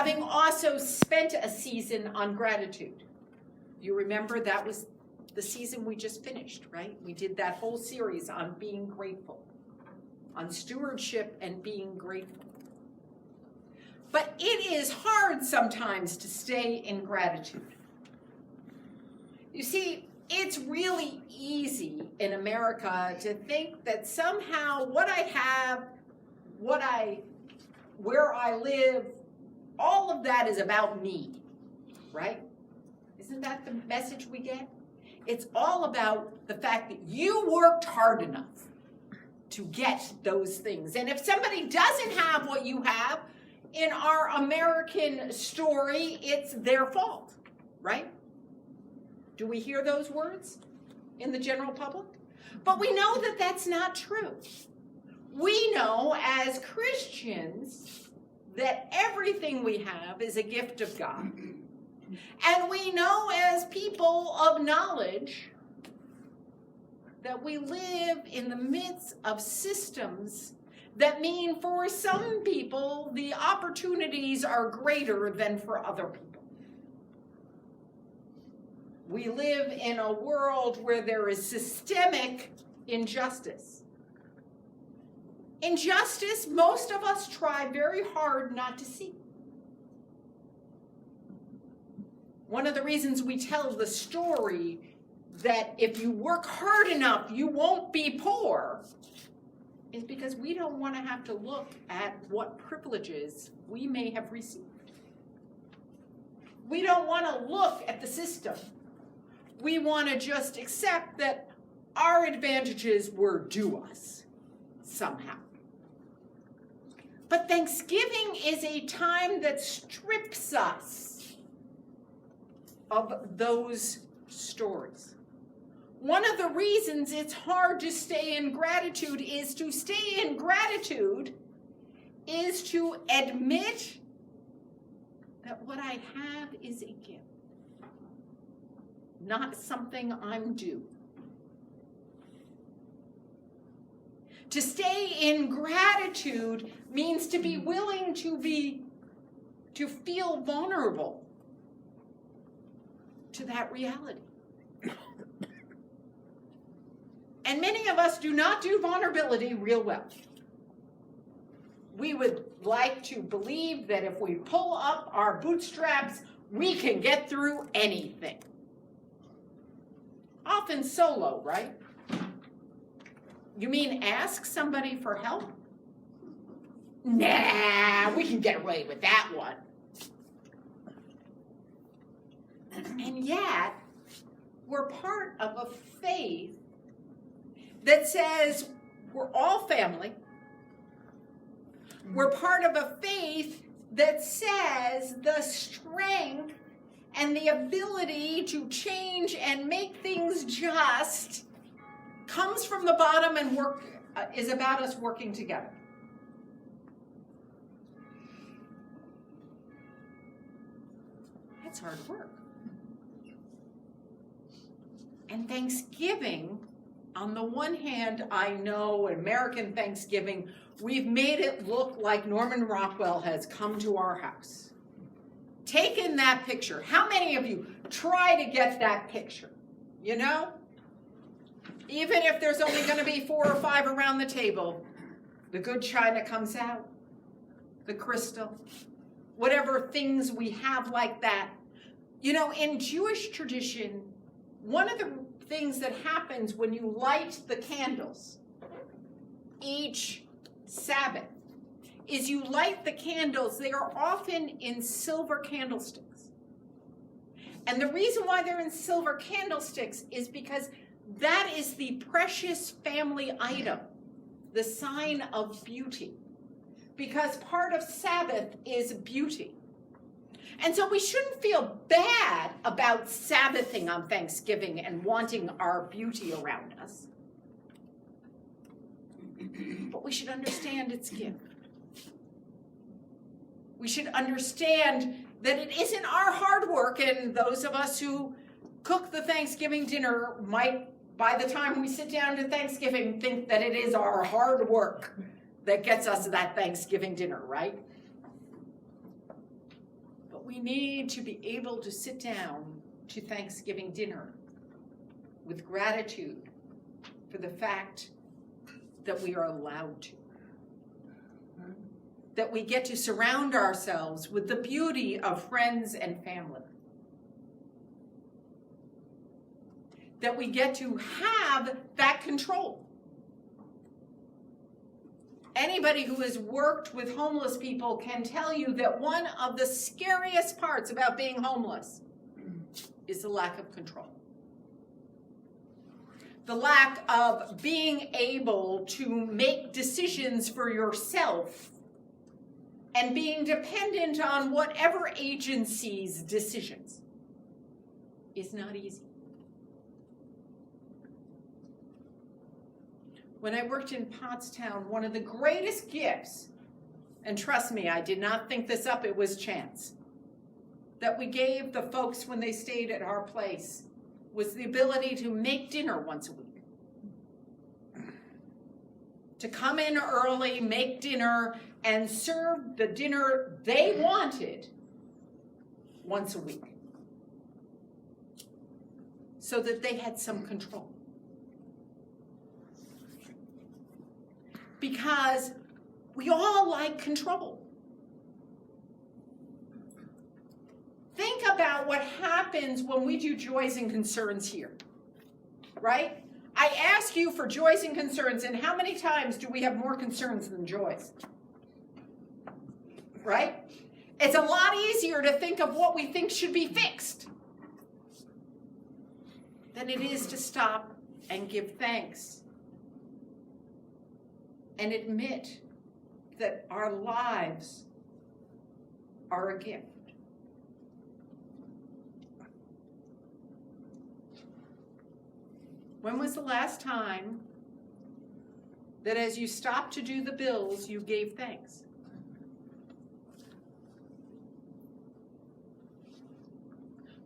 having also spent a season on gratitude. You remember that was the season we just finished, right? We did that whole series on being grateful, on stewardship and being grateful. But it is hard sometimes to stay in gratitude. You see, it's really easy in America to think that somehow what I have, where I live, all of that is about me, right? Isn't that the message we get? It's all about the fact that you worked hard enough to get those things. And if somebody doesn't have what you have, in our American story, it's their fault, right? Do we hear those words in the general public? But we know that that's not true. We know as Christians that everything we have is a gift of God. And we know as people of knowledge that we live in the midst of systems that mean for some people the opportunities are greater than for other people. We live in a world where there is systemic injustice. Injustice, most of us try very hard not to see. One of the reasons we tell the story that if you work hard enough, you won't be poor is because we don't want to have to look at what privileges we may have received. We don't want to look at the system. We want to just accept that our advantages were due us somehow. But Thanksgiving is a time that strips us of those stories. One of the reasons it's hard to stay in gratitude is to admit that what I have is a gift, not something I'm due. To stay in gratitude means to be willing to feel vulnerable to that reality. And many of us do not do vulnerability real well. We would like to believe that if we pull up our bootstraps, we can get through anything. Often solo, right? You mean ask somebody for help? Nah, we can get away with that one. And yet, we're part of a faith that says we're all family. We're part of a faith that says the strength and the ability to change and make things just comes from the bottom and is about us working together. That's hard work. And Thanksgiving, on the one hand, I know American Thanksgiving, we've made it look like Norman Rockwell has come to our house. Taken that picture. How many of you try to get that picture? You know? Even if there's only going to be 4 or 5 around the table, the good china comes out, the crystal, whatever things we have like that. You know, in Jewish tradition, one of the things that happens when you light the candles each Sabbath is you light the candles. They are often in silver candlesticks. And the reason why they're in silver candlesticks is because that is the precious family item, the sign of beauty. Because part of Sabbath is beauty. And so we shouldn't feel bad about Sabbathing on Thanksgiving and wanting our beauty around us. But we should understand its gift. We should understand that it isn't our hard work, and those of us who cook the Thanksgiving dinner might, by the time we sit down to Thanksgiving, think that it is our hard work that gets us that Thanksgiving dinner, right? But we need to be able to sit down to Thanksgiving dinner with gratitude for the fact that we are allowed to. That we get to surround ourselves with the beauty of friends and family. That we get to have that control. Anybody who has worked with homeless people can tell you that one of the scariest parts about being homeless is the lack of control. The lack of being able to make decisions for yourself and being dependent on whatever agency's decisions is not easy. When I worked in Pottstown, one of the greatest gifts, and trust me, I did not think this up, it was chance, that we gave the folks when they stayed at our place was the ability to make dinner once a week. To come in early, make dinner, and serve the dinner they wanted once a week. So that they had some control. Because we all like control. Think about what happens when we do joys and concerns here, right? I ask you for joys and concerns, and how many times do we have more concerns than joys? Right? It's a lot easier to think of what we think should be fixed than it is to stop and give thanks and admit that our lives are a gift. When was the last time that as you stopped to do the bills, you gave thanks?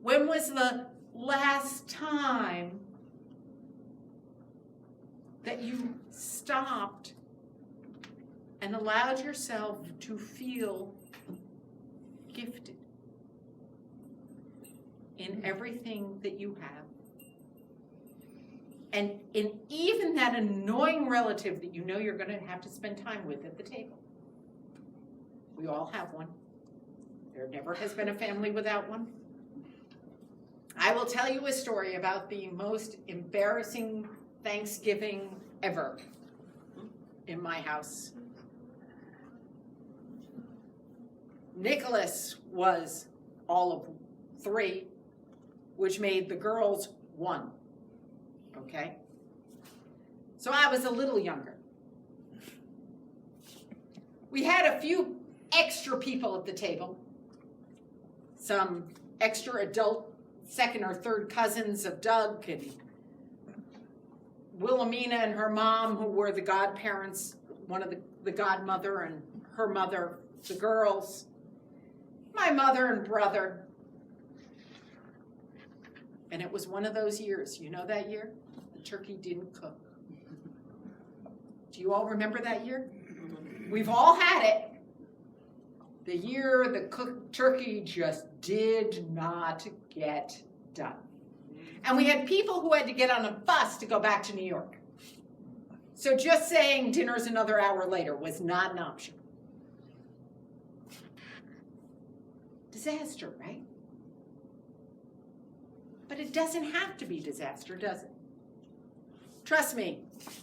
When was the last time that you stopped and allowed yourself to feel gifted in everything that you have? And in even that annoying relative that you know you're going to have to spend time with at the table. We all have one. There never has been a family without one. I will tell you a story about the most embarrassing Thanksgiving ever in my house. Nicholas was all of 3, which made the girls 1. Okay? So I was a little younger. We had a few extra people at the table. Some extra adult second or third cousins of Doug and Wilhelmina and her mom, who were the godparents, one of the godmother and her mother, the girls, my mother and brother. And it was one of those years. You know that year? The turkey didn't cook. Do you all remember that year? We've all had it. The year the cooked turkey just did not get done. And we had people who had to get on a bus to go back to New York. So just saying dinner's another hour later was not an option. Disaster, right? But it doesn't have to be disaster, does it? Trust me,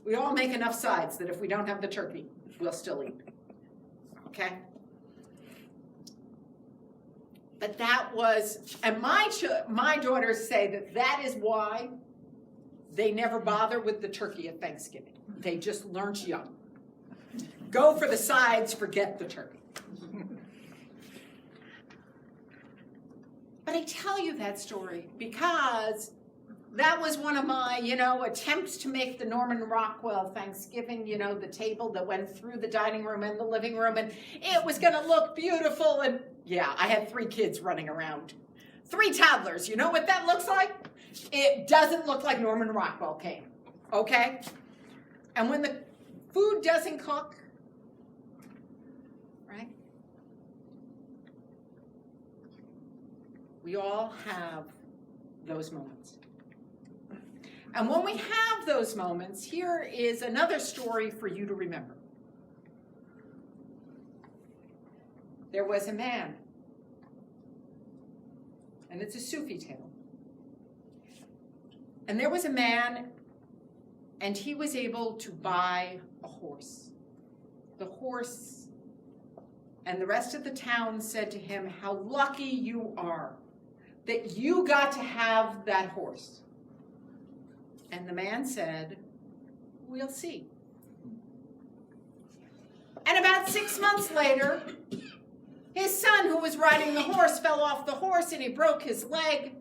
we all make enough sides that if we don't have the turkey, we'll still eat. Okay? But that was, and my daughters say that is why they never bother with the turkey at Thanksgiving. They just learned young. Go for the sides, forget the turkey. But I tell you that story because that was one of my, attempts to make the Norman Rockwell Thanksgiving, the table that went through the dining room and the living room, and it was going to look beautiful. And yeah, I had 3 kids running around. 3 toddlers. You know what that looks like? It doesn't look like Norman Rockwell came, okay? And when the food doesn't cook, right? We all have those moments. And when we have those moments, here is another story for you to remember. There was a man, and it's a Sufi tale. And there was a man, and he was able to buy a horse. The horse and the rest of the town said to him, "How lucky you are that you got to have that horse." And the man said, "We'll see." And about 6 months later, his son, who was riding the horse, fell off the horse and he broke his leg.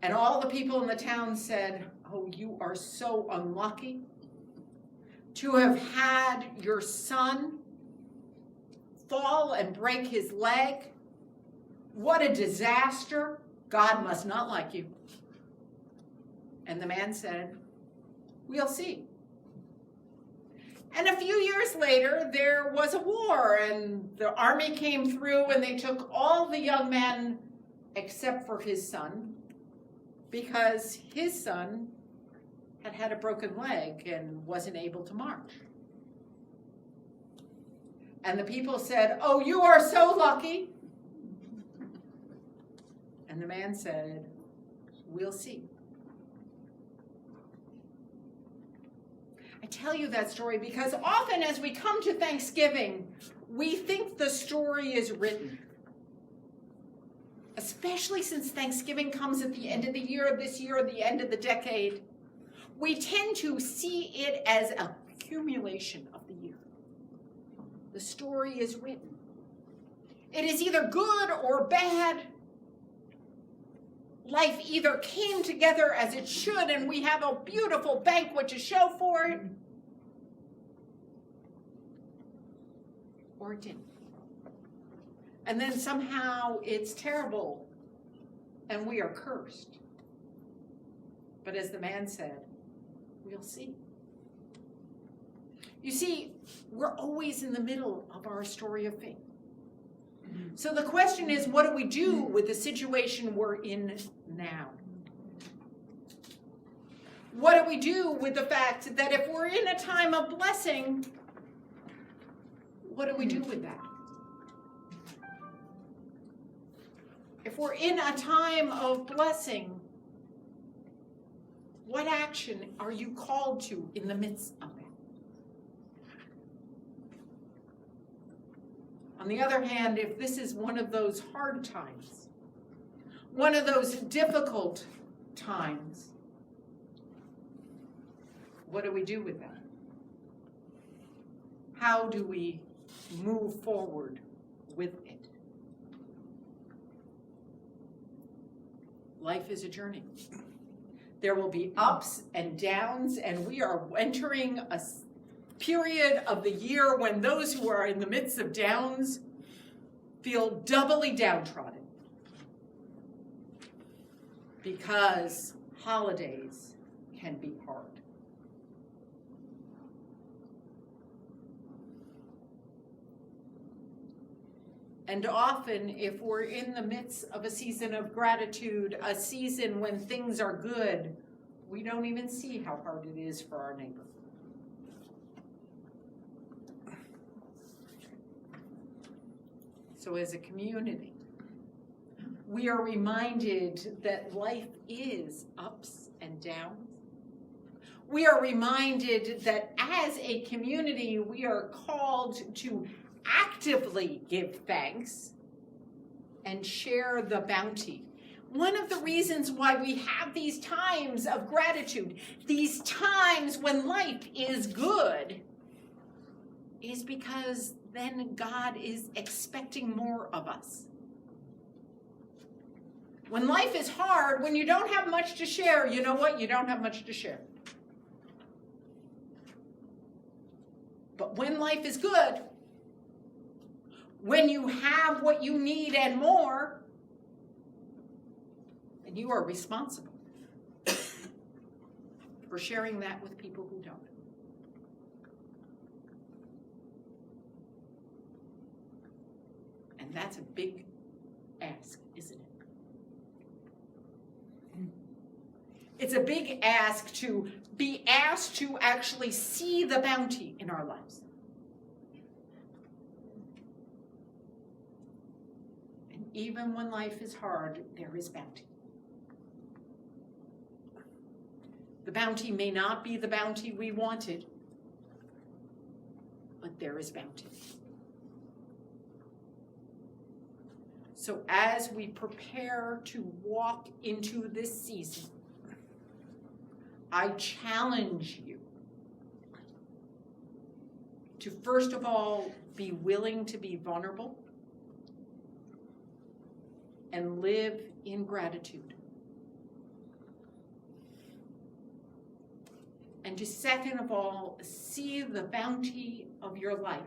And all the people in the town said, "Oh, you are so unlucky to have had your son fall and break his leg. What a disaster. God must not like you." And the man said, "We'll see." And a few years later, there was a war, and the army came through, and they took all the young men except for his son, because his son had had a broken leg and wasn't able to march. And the people said, "Oh, you are so lucky." And the man said, "We'll see." I tell you that story because often as we come to Thanksgiving, we think the story is written. Especially since Thanksgiving comes at the end of the year, this year, the end of the decade. We tend to see it as an accumulation of the year. The story is written. It is either good or bad. Life either came together as it should and we have a beautiful banquet to show for it, or it didn't. And then somehow it's terrible and we are cursed. But as the man said, we'll see. You see, we're always in the middle of our story of faith. So the question is, what do we do with the situation we're in now? What do we do with the fact that if we're in a time of blessing, what do we do with that? If we're in a time of blessing, what action are you called to in the midst of it? On the other hand, if this is one of those hard times, one of those difficult times, what do we do with that? How do we move forward with it? Life is a journey. There will be ups and downs, and we are entering a period of the year when those who are in the midst of downs feel doubly downtrodden because holidays can be hard. And often, if we're in the midst of a season of gratitude, a season when things are good, we don't even see how hard it is for our neighbor. So as a community, we are reminded that life is ups and downs. We are reminded that as a community, we are called to actively give thanks and share the bounty. One of the reasons why we have these times of gratitude, these times when life is good, is because then God is expecting more of us. When life is hard, when you don't have much to share, you know what? You don't have much to share. But when life is good, when you have what you need and more, then you are responsible for sharing that with people who don't. And that's a big ask, isn't it? It's a big ask to be asked to actually see the bounty in our lives. And even when life is hard, there is bounty. The bounty may not be the bounty we wanted, but there is bounty. So as we prepare to walk into this season, I challenge you to first of all be willing to be vulnerable and live in gratitude. And to second of all, see the bounty of your life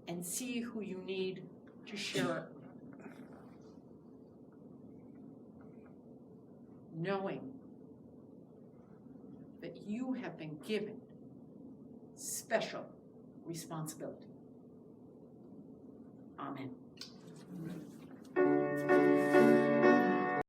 and see who you need to share it. Knowing that you have been given special responsibility. Amen.